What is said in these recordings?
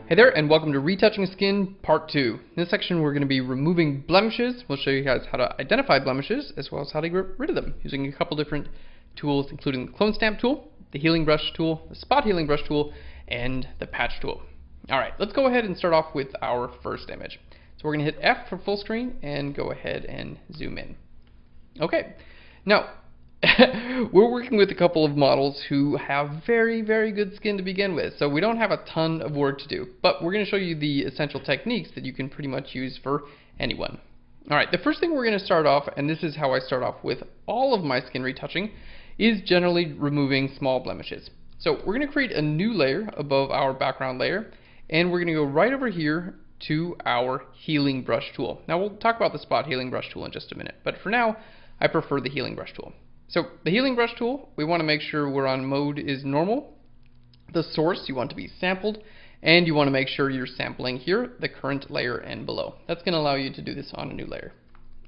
Hey there, and welcome to Retouching Skin Part 2. In this section we're going to be removing blemishes. We'll show you guys how to identify blemishes as well as how to get rid of them using a couple different tools, including the clone stamp tool, the healing brush tool, the spot healing brush tool, and the patch tool. Alright, let's go ahead and start off with our first image. So we're going to hit F for full screen and go ahead and zoom in. Okay, now we're working with a couple of models who have very good skin to begin with, so we don't have a ton of work to do, but we're going to show you the essential techniques that you can pretty much use for anyone. Alright, the first thing we're going to start off, and this is how I start off with all of my skin retouching, is generally removing small blemishes. So we're going to create a new layer above our background layer, and we're going to go right over here to our healing brush tool. Now we'll talk about the spot healing brush tool in just a minute, but for now I prefer the healing brush tool. So the healing brush tool, we want to make sure we're on mode is normal. The source you want to be sampled, and you want to make sure you're sampling here the current layer and below. That's going to allow you to do this on a new layer.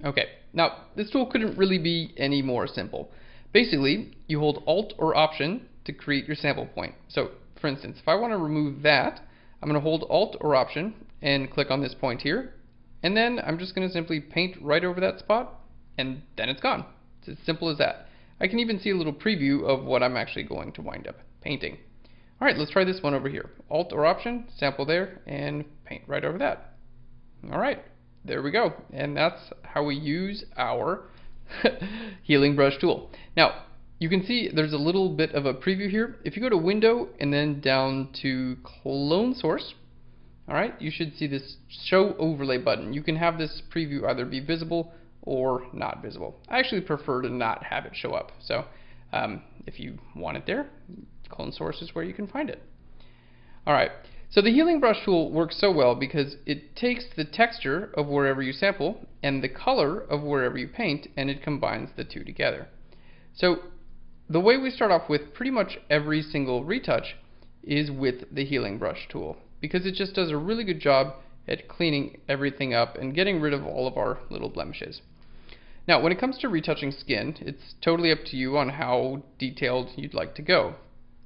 Okay, now this tool couldn't really be any more simple. Basically, you hold Alt or Option to create your sample point. So for instance, if I want to remove that, I'm going to hold Alt or Option and click on this point here, and then I'm just going to simply paint right over that spot, and then it's gone. It's as simple as that. I can even see a little preview of what I'm actually going to wind up painting. Alright, let's try this one over here. Alt or Option, sample there, and paint right over that. Alright, there we go. And that's how we use our healing brush tool. Now, you can see there's a little bit of a preview here. If you go to Window and then down to Clone Source, alright, you should see this Show Overlay button. You can have this preview either be visible or not visible. I actually prefer to not have it show up. So if you want it there, Clone Source is where you can find it. Alright, so the healing brush tool works so well because it takes the texture of wherever you sample and the color of wherever you paint, and it combines the two together. So the way we start off with pretty much every single retouch is with the healing brush tool, because it just does a really good job at cleaning everything up and getting rid of all of our little blemishes. Now, when it comes to retouching skin, it's totally up to you on how detailed you'd like to go.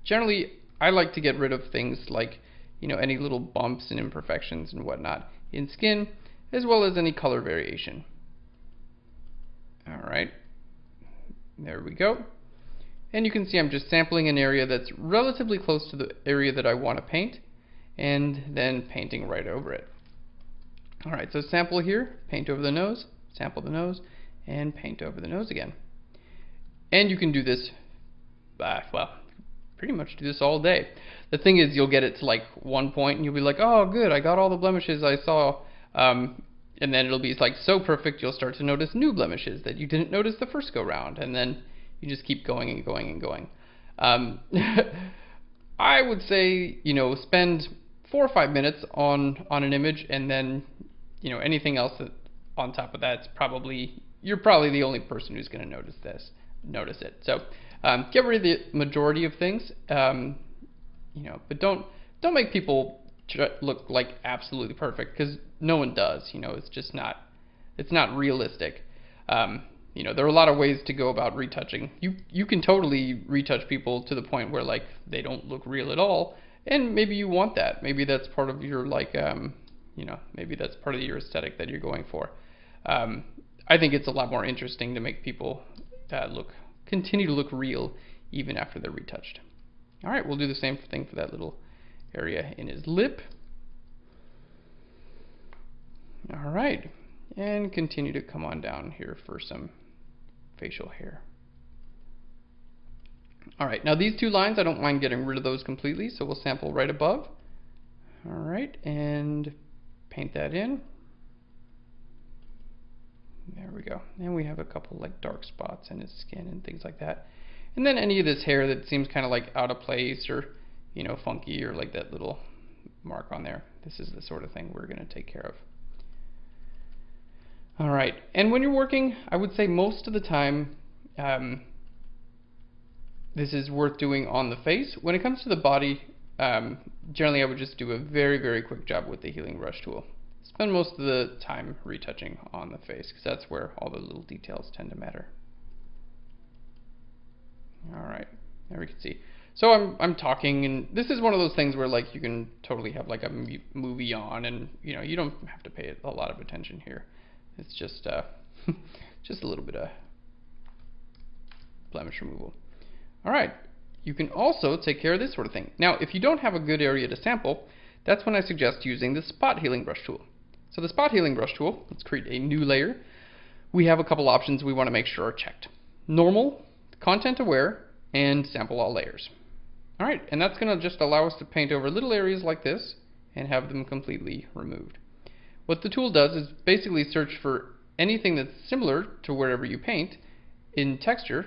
Generally, I like to get rid of things like, any little bumps and imperfections and whatnot in skin, as well as any color variation. Alright, there we go. And you can see I'm just sampling an area that's relatively close to the area that I want to paint, and then painting right over it. Alright, so sample here, paint over the nose, sample the nose, and paint over the nose again. And you can do this, well, pretty much do this all day. The thing is, you'll get it to like one point and you'll be like, oh good, I got all the blemishes I saw, and then it'll be like so perfect you'll start to notice new blemishes that you didn't notice the first go round, and then you just keep going and going and going. I would say, spend 4 or 5 minutes on an image, and then anything else on top of that, you're probably the only person who's going to notice it. So get rid of the majority of things, but don't make people look like absolutely perfect, because no one does. It's not realistic. There are a lot of ways to go about retouching. You can totally retouch people to the point where like they don't look real at all, and maybe you want that. Maybe that's part of your maybe that's part of your aesthetic that you're going for. I think it's a lot more interesting to make people continue to look real even after they're retouched. Alright, we'll do the same thing for that little area in his lip. Alright, and continue to come on down here for some facial hair. Alright, now these two lines, I don't mind getting rid of those completely, so we'll sample right above. Alright, and paint that in. There we go. And we have a couple like dark spots in his skin and things like that. And then any of this hair that seems kind of like out of place or, funky, or like that little mark on there. This is the sort of thing we're going to take care of. Alright, and when you're working, I would say most of the time, this is worth doing on the face. When it comes to the body, generally I would just do a very quick job with the healing brush tool. Spend most of the time retouching on the face, because that's where all the little details tend to matter. Alright, there we can see. So I'm talking, and this is one of those things where like you can totally have like a movie on, and you know, you don't have to pay a lot of attention here. It's just just a little bit of blemish removal. All right, you can also take care of this sort of thing. Now, if you don't have a good area to sample, that's when I suggest using the spot healing brush tool. So the spot healing brush tool, let's create a new layer. We have a couple options we want to make sure are checked. Normal, content aware, and sample all layers. All right, and that's going to just allow us to paint over little areas like this and have them completely removed. What the tool does is basically search for anything that's similar to wherever you paint in texture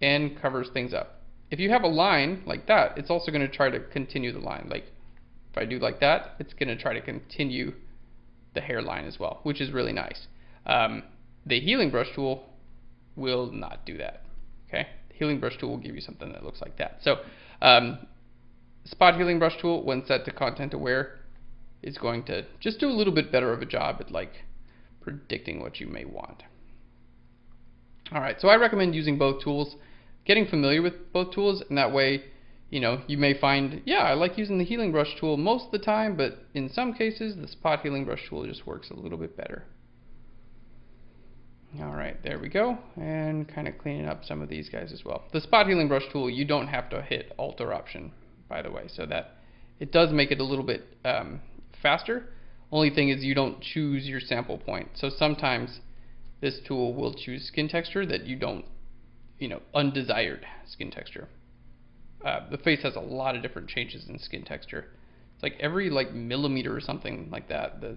and covers things up. If you have a line like that, it's also going to try to continue the line. Like if I do like that, it's going to try to continue the hairline as well, which is really nice. The healing brush tool will not do that. Okay, the healing brush tool will give you something that looks like that. So spot healing brush tool, when set to content aware, is going to just do a little bit better of a job at like predicting what you may want. All right, so I recommend using both tools, getting familiar with both tools, and that way, you know, you may find, yeah, I like using the healing brush tool most of the time, but in some cases, the spot healing brush tool just works a little bit better. All right, there we go, and kind of cleaning up some of these guys as well. The spot healing brush tool, you don't have to hit Alt or Option, by the way, so that it does make it a little bit faster. Only thing is you don't choose your sample point. So sometimes this tool will choose skin texture that you don't, you know, undesired skin texture. The face has a lot of different changes in skin texture. It's like every like millimeter or something like that, the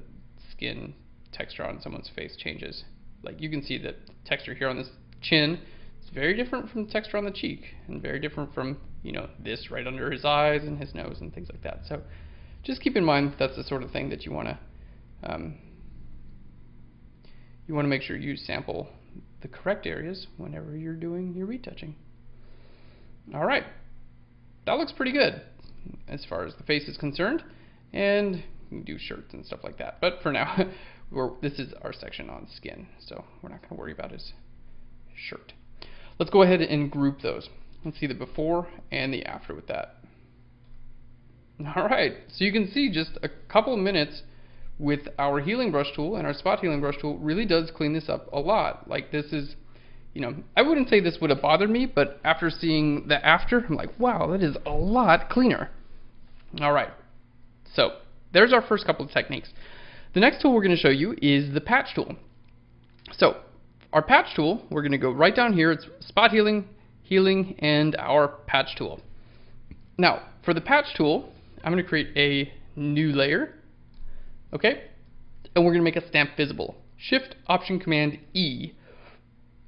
skin texture on someone's face changes. Like you can see the texture here on this chin is very different from the texture on the cheek, and very different from, you know, this right under his eyes and his nose and things like that. So just keep in mind that's the sort of thing that you want to make sure you sample the correct areas whenever you're doing your retouching. All right, that looks pretty good as far as the face is concerned, and you can do shirts and stuff like that. But for now, this is our section on skin, so we're not going to worry about his shirt. Let's go ahead and group those. Let's see the before and the after with that. All right, so you can see just a couple minutes with our healing brush tool and our spot healing brush tool really does clean this up a lot. Like this is, you know, I wouldn't say this would have bothered me, but after seeing the after, I'm like, wow, that is a lot cleaner. All right, so there's our first couple of techniques. The next tool we're going to show you is the patch tool. So our patch tool, we're going to go right down here. It's spot healing, healing, and our patch tool. Now, for the patch tool, I'm going to create a new layer, okay? And we're going to make a stamp visible. Shift, Option, Command, E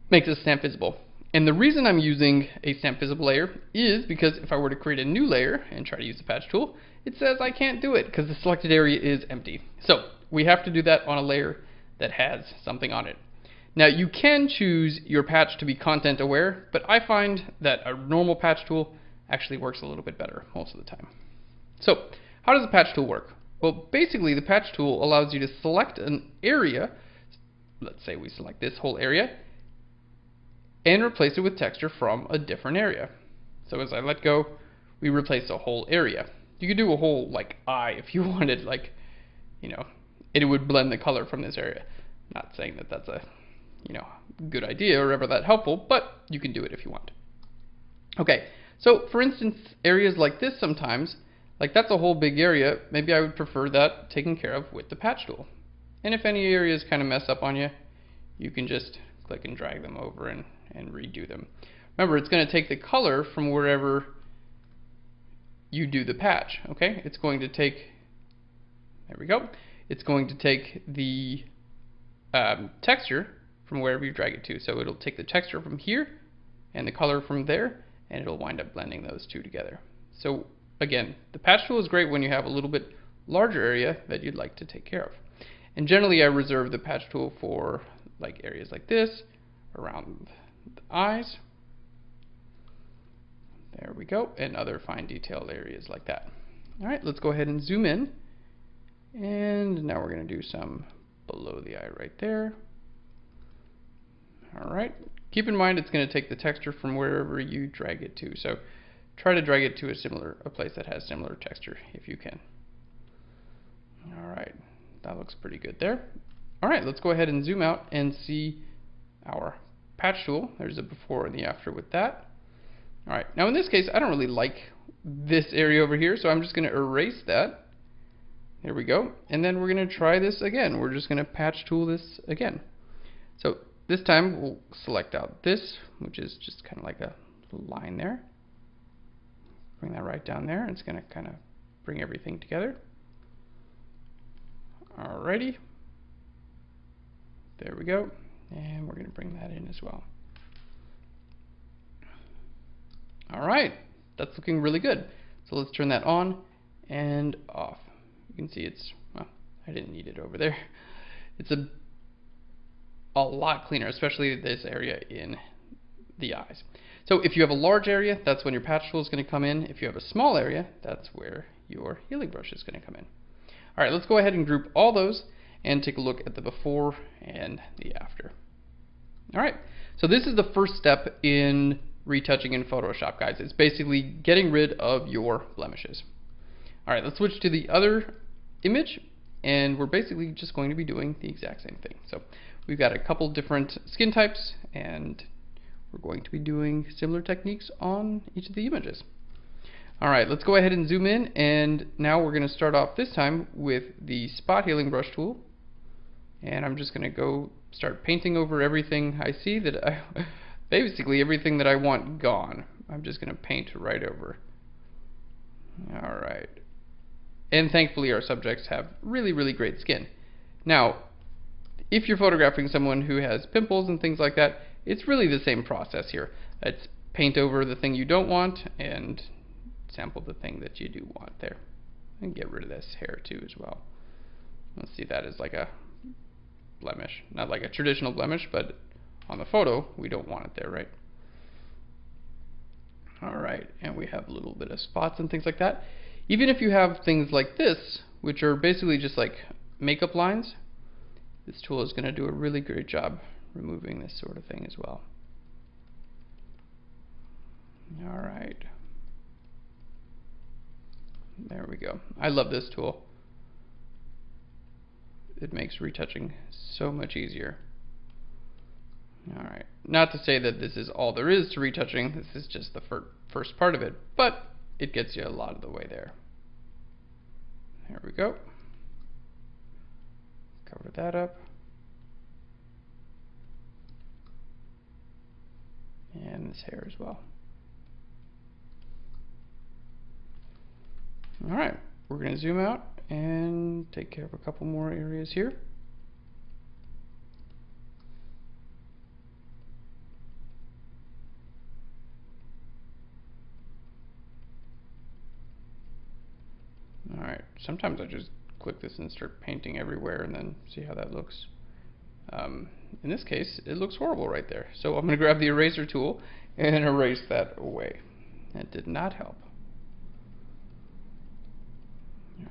makes a stamp visible. And the reason I'm using a stamp visible layer is because if I were to create a new layer and try to use the patch tool, it says I can't do it because the selected area is empty. So we have to do that on a layer that has something on it. Now you can choose your patch to be content aware, but I find that a normal patch tool actually works a little bit better most of the time. So how does the patch tool work? Well, basically the patch tool allows you to select an area. Let's say we select this whole area and replace it with texture from a different area. So as I let go, we replace a whole area. You could do a whole like eye if you wanted, like, you know, it would blend the color from this area. Not saying that that's a, you know, good idea or ever that helpful, but you can do it if you want. Okay, so for instance, areas like this sometimes, like that's a whole big area, maybe I would prefer that taken care of with the patch tool. And if any areas kind of mess up on you, you can just click and drag them over and redo them. Remember, it's going to take the color from wherever you do the patch, okay? It's going to take, there we go, it's going to take the texture from wherever you drag it to. So it'll take the texture from here and the color from there, and it'll wind up blending those two together. So again, the patch tool is great when you have a little bit larger area that you'd like to take care of. And generally I reserve the patch tool for like areas like this, around the eyes, there we go, and other fine detailed areas like that. All right, let's go ahead and zoom in, and now we're going to do some below the eye right there. All right, keep in mind it's going to take the texture from wherever you drag it to. So try to drag it to a place that has similar texture if you can. Alright, that looks pretty good there. Alright, let's go ahead and zoom out and see our patch tool. There's a before and the after with that. Alright, now in this case, I don't really like this area over here, so I'm just going to erase that. There we go. And then we're going to try this again. We're just going to patch tool this again. So this time we'll select out this, which is just kind of like a little line there. Bring that right down there, and it's going to kind of bring everything together. Alrighty. There we go. And we're going to bring that in as well. Alright, that's looking really good. So let's turn that on and off. You can see it's, well, I didn't need it over there. It's a lot cleaner, especially this area in the eyes. So if you have a large area, that's when your patch tool is going to come in. If you have a small area, that's where your healing brush is going to come in. Alright, let's go ahead and group all those and take a look at the before and the after. Alright, so this is the first step in retouching in Photoshop, guys. It's basically getting rid of your blemishes. Alright, let's switch to the other image, and we're basically just going to be doing the exact same thing. So we've got a couple different skin types, and we're going to be doing similar techniques on each of the images. Alright, let's go ahead and zoom in, and now we're going to start off this time with the spot healing brush tool, and I'm just going to go start painting over everything I see that basically everything that I want gone. I'm just going to paint right over. Alright. And thankfully our subjects have really, really great skin. Now, if you're photographing someone who has pimples and things like that, it's really the same process here. It's paint over the thing you don't want and sample the thing that you do want there. And get rid of this hair too as well. Let's see that as like a blemish. Not like a traditional blemish, but on the photo, we don't want it there, right? Alright, and we have a little bit of spots and things like that. Even if you have things like this, which are basically just like makeup lines, this tool is going to do a really great job removing this sort of thing as well. Alright. There we go. I love this tool. It makes retouching so much easier. Alright, not to say that this is all there is to retouching, this is just the first part of it, but it gets you a lot of the way there. There we go. Cover that up. And this hair as well. Alright, we're going to zoom out and take care of a couple more areas here. Alright, sometimes I just click this and start painting everywhere and then see how that looks. In this case, it looks horrible right there. So I'm going to grab the eraser tool and erase that away. That did not help.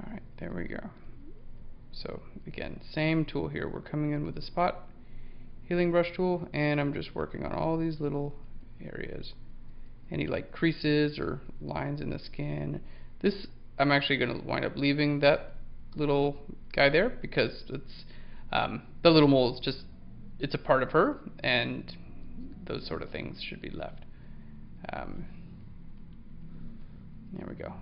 Alright, there we go. So again, same tool here. We're coming in with the spot healing brush tool, and I'm just working on all these little areas. Any like creases or lines in the skin. This, I'm actually going to wind up leaving that little guy there because it's the little mole is just, it's a part of her, and those sort of things should be left. There we go.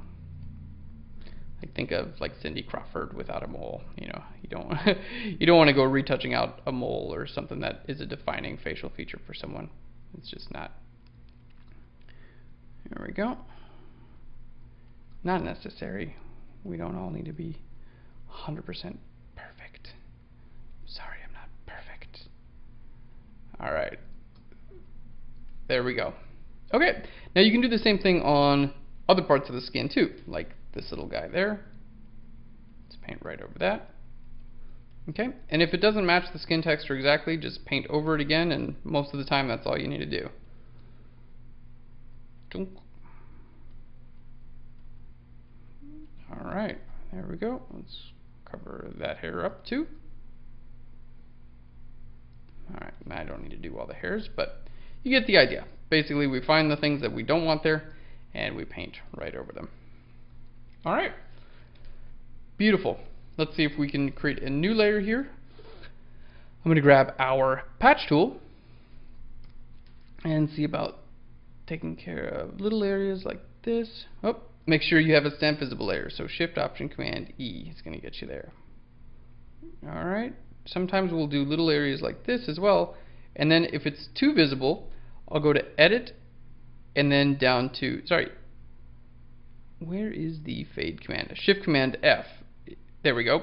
I think of like Cindy Crawford without a mole. You know, you don't you don't want to go retouching out a mole or something that is a defining facial feature for someone. It's just not. There we go. Not necessary. We don't all need to be 100% perfect. Sorry, I'm not perfect. Alright. There we go. Okay, now you can do the same thing on other parts of the skin too, like this little guy there. Let's paint right over that. Okay, and if it doesn't match the skin texture exactly, just paint over it again, and most of the time that's all you need to do. Alright, there we go. Let's cover that hair up too. Alright, I don't need to do all the hairs, but you get the idea. Basically, we find the things that we don't want there, and we paint right over them. All right, beautiful. Let's see if we can create a new layer here. I'm going to grab our patch tool and see about taking care of little areas like this. Oh, make sure you have a stamp visible layer. So Shift Option Command E is going to get you there. All right. Sometimes we'll do little areas like this as well. And then if it's too visible, I'll go to Edit and then down to, sorry, where is the fade command? Shift Command F. There we go.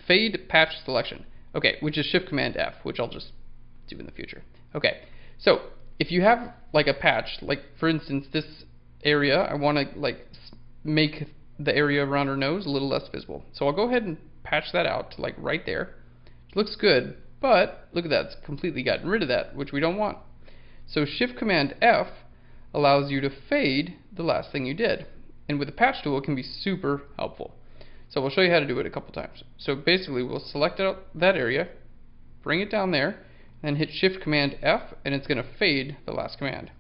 Fade patch selection. Okay, which is Shift Command F, which I'll just do in the future. Okay, so if you have like a patch, like for instance this area, I want to like make the area around her nose a little less visible. So I'll go ahead and patch that out to like right there. It looks good, but look at that, it's completely gotten rid of that, which we don't want. So Shift Command F allows you to fade the last thing you did. And with the patch tool, it can be super helpful. So we'll show you how to do it a couple times. So basically, we'll select out that area, bring it down there, and hit Shift Command F, and it's going to fade the last command.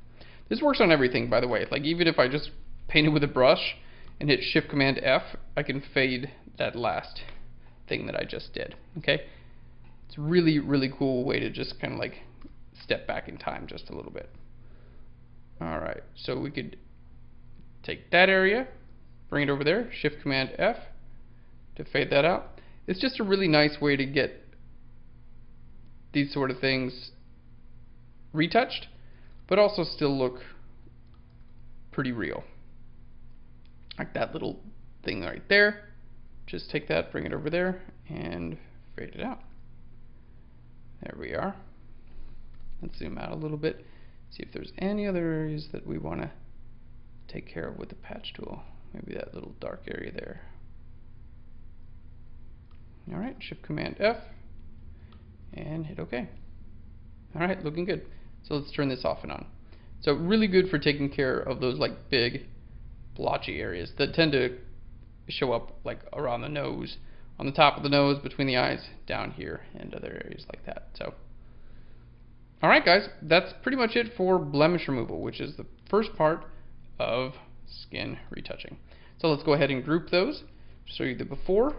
This works on everything, by the way. Like even if I just painted with a brush and hit Shift Command F, I can fade that last thing that I just did. Okay, it's a really, really cool way to just kind of like step back in time just a little bit. All right, so we could take that area, bring it over there, Shift Command F to fade that out. It's just a really nice way to get these sort of things retouched, but also still look pretty real. Like that little thing right there. Just take that, bring it over there, and fade it out. There we are. Let's zoom out a little bit, see if there's any other areas that we want to take care of with the patch tool. Maybe that little dark area there. Alright, Shift Command F and hit OK. Alright, looking good. So let's turn this off and on. So really good for taking care of those like big blotchy areas that tend to show up like around the nose, on the top of the nose, between the eyes, down here, and other areas like that. So alright guys, that's pretty much it for blemish removal, which is the first part of skin retouching. So let's go ahead and group those, show you the before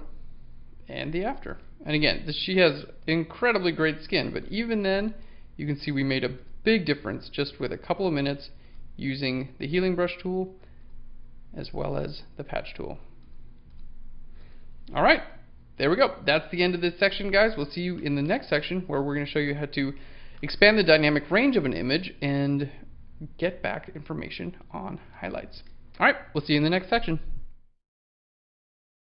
and the after. And again, she has incredibly great skin, but even then you can see we made a big difference just with a couple of minutes using the healing brush tool as well as the patch tool. Alright, there we go. That's the end of this section, guys. We'll see you in the next section where we're going to show you how to expand the dynamic range of an image and get back information on highlights. Alright, we'll see you in the next section.